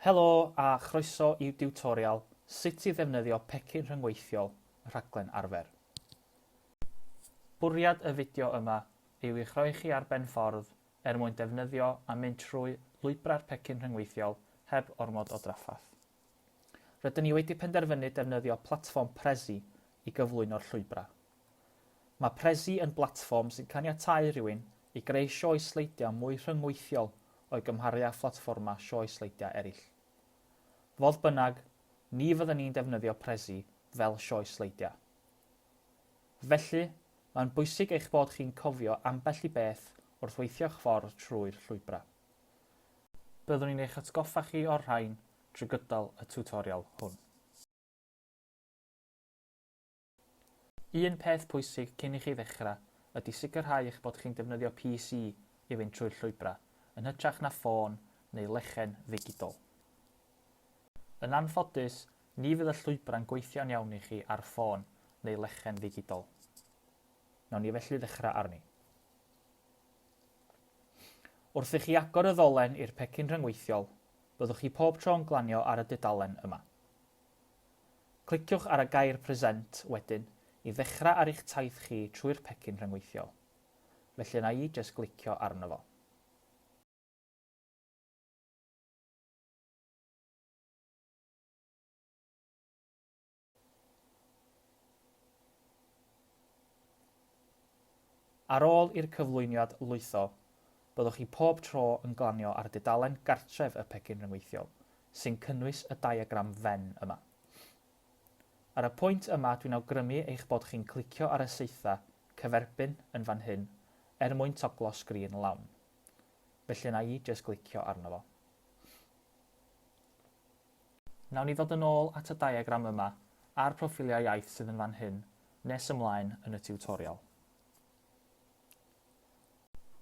Helo a chroeso i'w diwtorial sut i ddefnyddio pecyn rhyngweithiol rhaglen arfer. Bwriad y fideo yma yw i'ch rhoi chi ar ben ffordd mwyn defnyddio a mynd trwy lwybra'r pecyn rhyngweithiol heb ormod o draffath. Rydyn ni wedi penderfynu defnyddio platfform Prezi i gyflwyno'r llwybra. Mae Prezi yn blatfform sy'n caniatáu rhywun i greu sioe sleidiau mwy rhyngweithiol o'i gymharu â phlatfforma sioe sleidiau eraill. Fodd bynnag, ni fyddwn ni'n defnyddio Prezi fel sioe sleidiau. Felly, mae'n bwysig eich bod chi'n cofio ambell i beth wrth weithio'ch ffordd trwy'r llwybra. Byddwn ni'n eich atgoffa chi o'r rhain trwy gydol y tiwtorial hwn. Un peth pwysig cyn i chi ddechrau ydy sicrhau eich bod chi'n defnyddio PC i fynd trwy'r llwybra, yn hytrach na ffôn neu lechen ddigidol. Yn anffodus, ni fydd y llwybra'n gweithio'n iawn i chi ar ffôn neu lechen ddigidol. Nawn ni felly ddechrau arni. Wrth i chi agor y ddolen i'r pecyn rhyngweithiol, byddwch chi pob tro'n glanio ar y dudalen yma. Cliciwch ar y gair Present wedyn i ddechrau ar eich taith chi trwy'r pecyn rhyngweithiol. Felly yna i jyst glicio arno fo. Ar ôl i'r cyflwyniad lwytho, byddwch chi pob tro yn glanio ar dudalen gartref y pecyn rhyngweithiol, sy'n cynnwys y diagram fen yma. Ar y pwynt yma dwi'n awgrymu eich bod chi'n clicio ar y saetha cyferbyn yn fan hyn mwyn toglo sgrin lawn. Felly yna i jyst glicio arno fo. Nawn ni ddod yn ôl at y diagram yma a'r proffiliau iaith sydd yn fan hyn nes ymlaen yn y tiwtorial.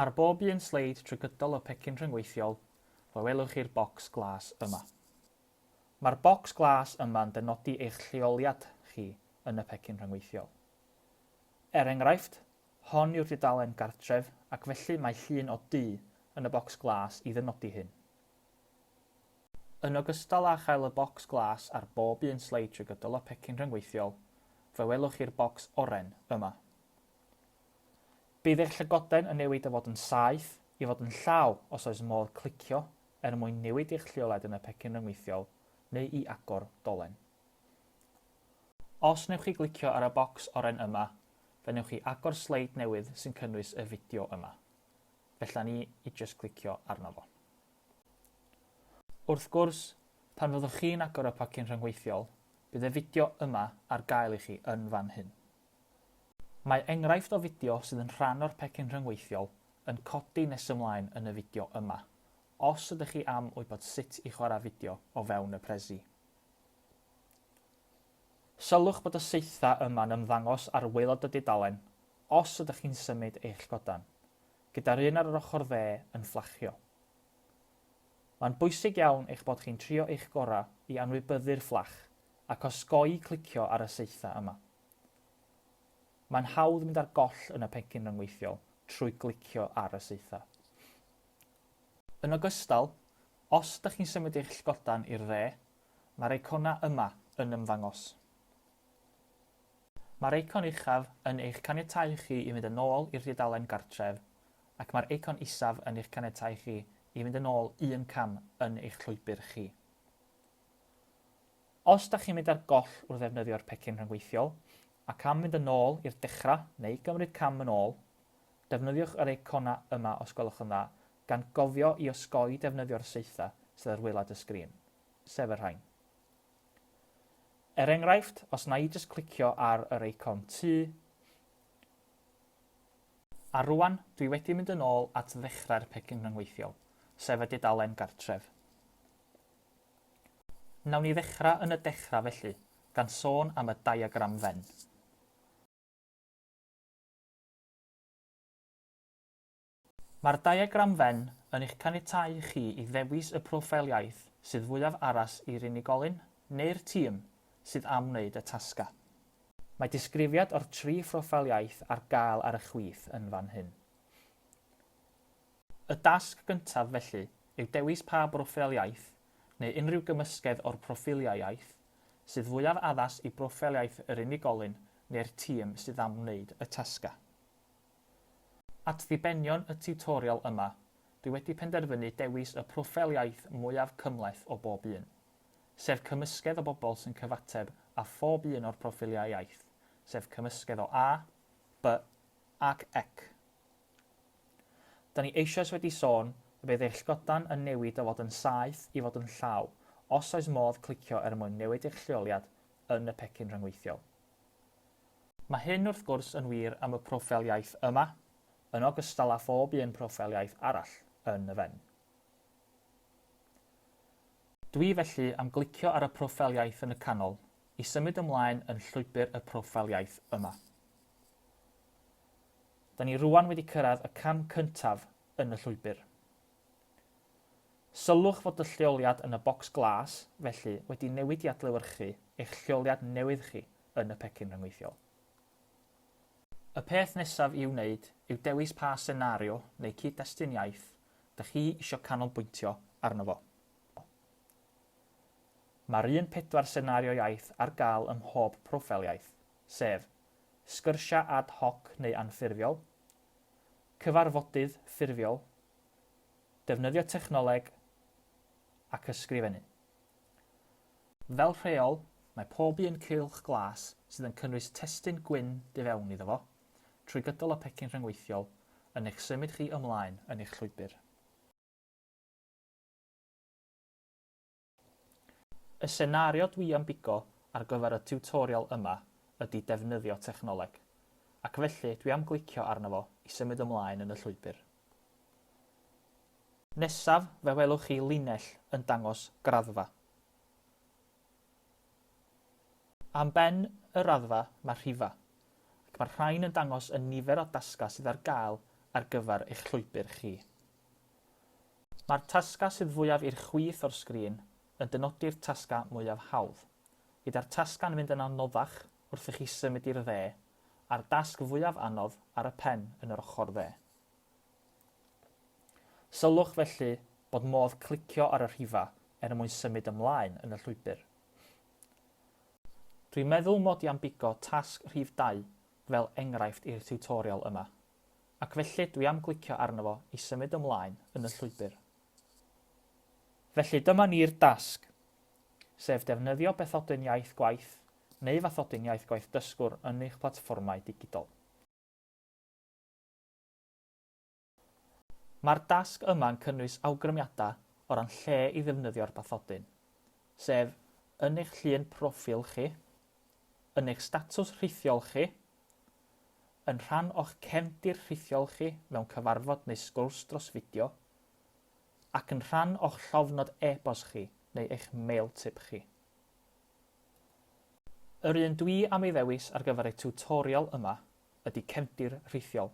Ar bob un sleid trwy gydol y pecyn rhyngweithiol, fe welwch chi'r bocs glas yma. Mae'r bocs glas yma'n dynodi eich lleoliad chi yn y pecyn rhyngweithiol. Enghraifft, hon yw'r dudalen gartref ac felly mae llun o du yn y bocs glas i ddynodi hyn. Yn ogystal â chael y bocs glas ar bob un sleid trwy gydol y pecyn rhyngweithiol, fe welwch chi'r bocs oren yma. Bydd eich llygoden yn newid o fod yn saeth i fod yn llaw os oes modd clicio mwyn newid eich lleoliad yn y pecyn rhyngweithiol neu i agor dolen. Os wnewch chi glicio ar y bocs oren yma, fe wnewch chi agor sleid newydd sy'n cynnwys y fideo yma. Felly ni i jyst clicio arno fo. Wrth gwrs, pan fyddwch chi'n agor y pecyn rhyngweithiol, bydd y fideo yma ar gael i chi yn fan hyn. Mae enghraifft o fideo sydd yn rhan o'r pecyn rhyngweithiol yn codi nes ymlaen yn y fideo yma, os ydych chi am wybod sut i chwarae fideo o fewn y Prezi. Sylwch bod y saetha yma'n ymddangos ar waelod y dudalen os ydych chi'n symud eich godan, gyda'r un ar yr ochr dde yn fflachio. Mae'n bwysig iawn eich bod chi'n trio eich gorau i anwybyddu'r fflach ac osgoi clicio ar y saetha yma. Mae'n hawdd mynd ar goll yn y pecyn rhyngweithiol trwy glicio ar y saetha. Yn ogystal, os ydych chi'n symud eich llygodan i'r dde, mae'r eicona yma yn ymddangos. Mae'r eicon uchaf yn eich caniatáu chi i fynd yn ôl i'r dudalen gartref ac mae'r eicon isaf yn eich caniatáu chi i fynd yn ôl un cam yn eich llwybr chi. Os ydych chi'n mynd ar goll wrth ddefnyddio'r pecyn rhyngweithiol, ac am mynd yn ôl i'r dechrau neu gymryd cam yn ôl, defnyddiwch yr eicona yma os gwelwch yn dda gan gofio i osgoi defnyddio'r saetha sydd ar waelod y sgrin, sef yr rhain. Enghraifft, os na i jyst clicio ar yr eicon T, a rwan dwi wedi mynd yn ôl at ddechrau'r pecyn rhyngweithiol, sef y dudalen gartref. Nawn ni ddechrau yn y dechrau felly, gan sôn am y diagram fen. Mae'r diagram fen yn eich caniatáu chi i ddewis y proffil iaith sydd fwyaf aras i'r unigolyn neu'r tîm sydd am wneud y tasga. Mae disgrifiad o'r 3 proffil iaith ar gael ar y chwith yn fan hyn. Y dasg gyntaf felly yw dewis pa broffil iaith neu unrhyw gymysgedd o'r proffiliau iaith, sydd fwyaf addas i broffiliaeth yr unigolyn neu'r tîm sydd am wneud y tasga. At ddibenion y tiwtorial yma, dwi wedi penderfynu dewis y proffiliaeth mwyaf cymhleth o bob un, sef cymysgedd o bobl sy'n cyfateb a phob un o'r proffiliau iaith, sef cymysgedd o A, B ac Ec. Da ni eisoes wedi sôn y bydd eich llygodan yn newid o fod yn saeth i fod yn llaw os oes modd clicio mwyn newid eich lleoliad yn y pecyn rhyngweithiol. Mae hyn wrth gwrs yn wir am y proffiliaeth yma, yn ogystal â phob un proffiliaeth arall yn y fen. Dwi felly am glicio ar y proffiliaeth yn y canol i symud ymlaen yn llwybr y proffiliaeth yma. Da ni rwan wedi cyrraedd y cam cyntaf yn y llwybr. Sylwch fod y lleoliad yn y bocs glas, felly wedi newid i adlewyrchu eich lleoliad newydd chi yn y pecyn rhyngweithiol. Y peth nesaf i'w wneud yw dewis pa senario neu cyd-destun iaith dych chi eisiau canolbwyntio arno fo. Mae'r 1-4 senario iaith ar gael ym mhob proffiliaeth, sef sgyrsia ad hoc neu anffurfiol, cyfarfodydd ffurfiol, defnyddio technoleg ac ysgrifennu. Fel rheol, mae pob un cylch glas sydd yn cynnwys testun gwyn di fewn iddo fo, trwy gydol y pecyn rhyngweithiol yn eich symud chi ymlaen yn eich llwybr. Y senario dwi am bigo ar gyfer y tiwtorial yma ydy defnyddio technoleg, ac felly dwi am glicio arno fo i symud ymlaen yn y llwybr. Nesaf, fe welwch chi linell yn dangos graddfa. Am ben y raddfa mae rhifa, ac mae'r rhain yn dangos y nifer o dasga sydd ar gael ar gyfer eich llwybr chi. Mae'r tasga sydd fwyaf i'r chwith o'r sgrin yn dynodi'r tasga mwyaf hawdd, gyda'r tasga'n mynd yn anoddach wrth i chi symud i'r dde, a'r dasg fwyaf anodd ar y pen yn yr ochr dde. Sylwch felly bod modd clicio ar y rhifa mwyn symud ymlaen yn y llwybr. Dwi'n meddwl mod i am bigo tasg rhif 2 fel enghraifft i'r tiwtorial yma, ac felly dwi am glicio arno fo i symud ymlaen yn y llwybr. Felly dyma ni'r dasg, sef defnyddio bethodyn iaith gwaith neu fathodyn iaith gwaith dysgwr yn eich platfformau digidol. Mae'r dasg yma'n cynnwys awgrymiadau o ran lle i ddefnyddio'r bathodyn, sef yn eich llun proffil chi, yn eich statws rhithiol chi, yn rhan o'ch cefndir rhithiol chi mewn cyfarfod neu sgwrs dros fideo, ac yn rhan o'ch llofnod e-bost chi neu eich mail tip chi. Yr un dwi am ei ddewis ar gyfer y tiwtorial yma ydy cefndir rhithiol,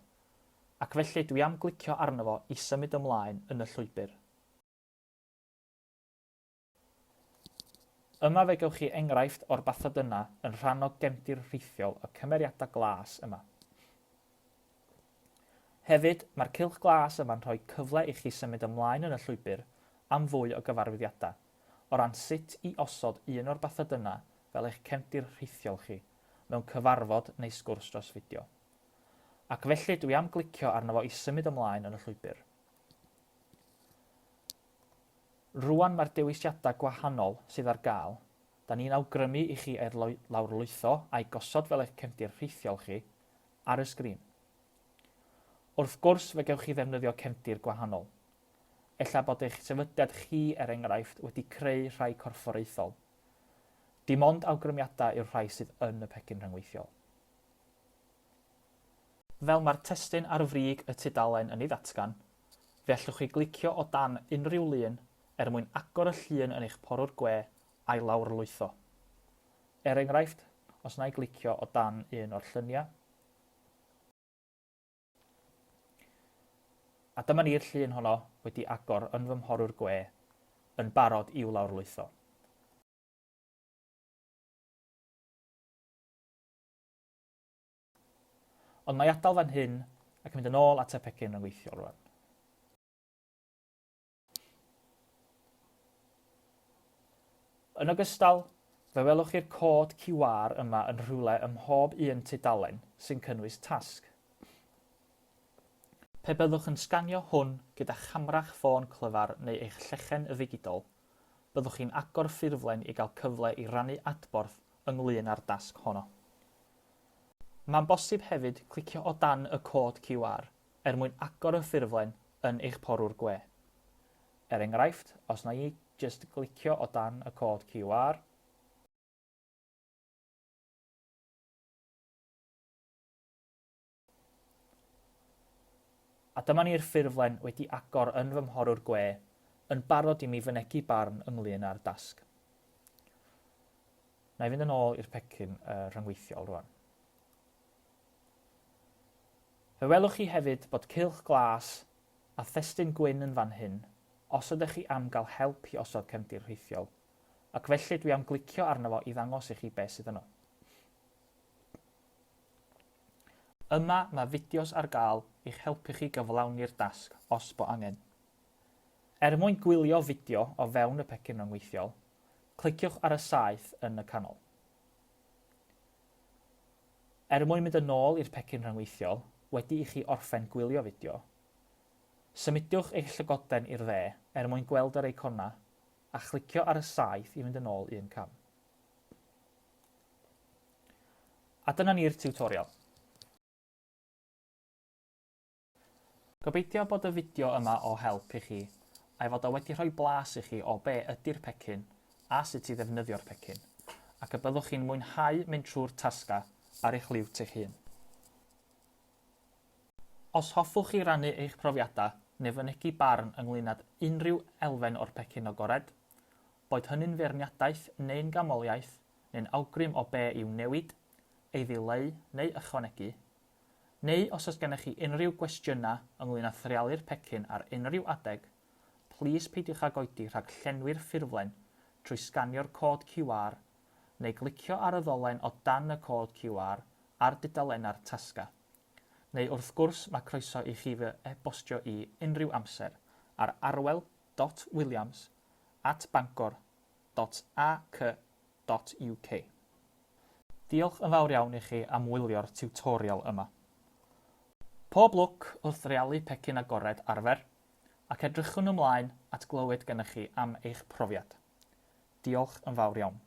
ac felly dwi am glicio arno fo i symud ymlaen yn y llwybr. Yma fe gewch chi enghraifft o'r bathodynna yn rhan o gefndir rhithiol y cymeriadau glas yma. Hefyd, mae'r cylch glas yma'n rhoi cyfle i chi symud ymlaen yn y llwybr am fwy o gyfarwyddiadau, o ran sut i osod un o'r bathodynna fel eich cefndir rhithiol chi mewn cyfarfod neu sgwrs dros fideo. Ac felly dwi am glicio arno fo i symud ymlaen yn y llwybr. Rwan mae'r dewisiadau gwahanol sydd ar gael, da ni'n awgrymu i chi lawrlwytho a'i gosod fel eich cefndir rhithiol chi ar y sgrin. Wrth gwrs fe gewch chi ddefnyddio cefndir gwahanol. Ella bod eich sefydliad chi enghraifft wedi creu rhai corfforaethol. Dim ond awgrymiadau yw'r rhai sydd yn y pecyn rhyngweithiol. Fel mae'r testun ar frig y tudalen yn ei ddatgan, fe allwch chi glicio o dan unrhyw lun mwyn agor y llun yn eich porwr gwe a'i lawrlwytho. Enghraifft, os na i glicio o dan un o'r lluniau, a dyma ni'r llun honno wedi agor yn fy mhorwr gwe yn barod i'w lawrlwytho. Ond mae adael fan hyn ac mynd yn ôl at y pecyn rhyngweithiol rwan. Yn ogystal, fe welwch chi'r cod QR yma yn rhywle ym mhob un tudalen sy'n cynnwys tasg. Pe byddwch yn sganio hwn gyda chamrach ffôn clyfar neu eich llechen y ddigidol, byddwch chi'n agor ffurflen i gael cyfle i rannu adborth ynglyn â'r dasg honno. Mae'n bosib hefyd clicio o dan y cod QR mwyn agor y ffurflen yn eich porwr gwe. Enghraifft, os na i jyst glicio o dan y cod QR, a dyma ni'r ffurflen wedi agor yn fy mhorwr gwe yn barod i mi fynegu barn ynglyn â'r dasg. Na i fynd yn ôl i'r pecyn rhyngweithiol rwan. Fe welwch chi hefyd bod cylch glas a thestun gwyn yn fan hyn os ydych chi am gael help i osod cefndir rhithiol, ac felly dwi am glicio arno fo i ddangos i chi beth sydd yno. Yma mae fideos ar gael i'ch helpu chi gyflawni'r dasg os bo angen. Mwyn gwylio fideo o fewn y pecyn rhyngweithiol, cliciwch ar y saeth yn y canol. Mwyn mynd yn ôl i'r pecyn rhyngweithiol, wedi i chi orffen gwylio fideo, symudiwch eich llygoden i'r dde mwyn gweld yr eicona a chlicio ar y saeth i fynd yn ôl un cam. A dyna ni'r tiwtorial. Gobeithio bod y fideo yma o help i chi a'i fod o wedi rhoi blas i chi o be ydy'r pecyn a sut i ddefnyddio'r pecyn, ac y byddwch chi'n mwynhau mynd trwy'r tasga ar eich liwt eich hun. Os hoffwch chi rannu eich profiadau neu fynegu barn ynglyn â unrhyw elfen o'r pecyn agored, boed hynny'n feirniadaeth neu'n gamoliaeth neu'n awgrym o be i'w newid, ei ddileu neu ychwanegu, neu os oes gennych chi unrhyw gwestiynau ynglyn â threalu'r pecyn ar unrhyw adeg, plis peidiwch ag oedi rhag llenwi'r ffurflen trwy sganio'r cod QR neu glicio ar y ddolen o dan y cod QR ar dudalenna'r tasga. Neu wrth gwrs mae croeso i chi fy e-bostio i unrhyw amser ar arwel.williams@bangor.ac.uk. Diolch yn fawr iawn i chi am wylio'r tiwtorial yma. Pob lwc wrth realu pecyn agored arfer, ac edrychwn ymlaen at glywed gennych chi am eich profiad. Diolch yn fawr iawn.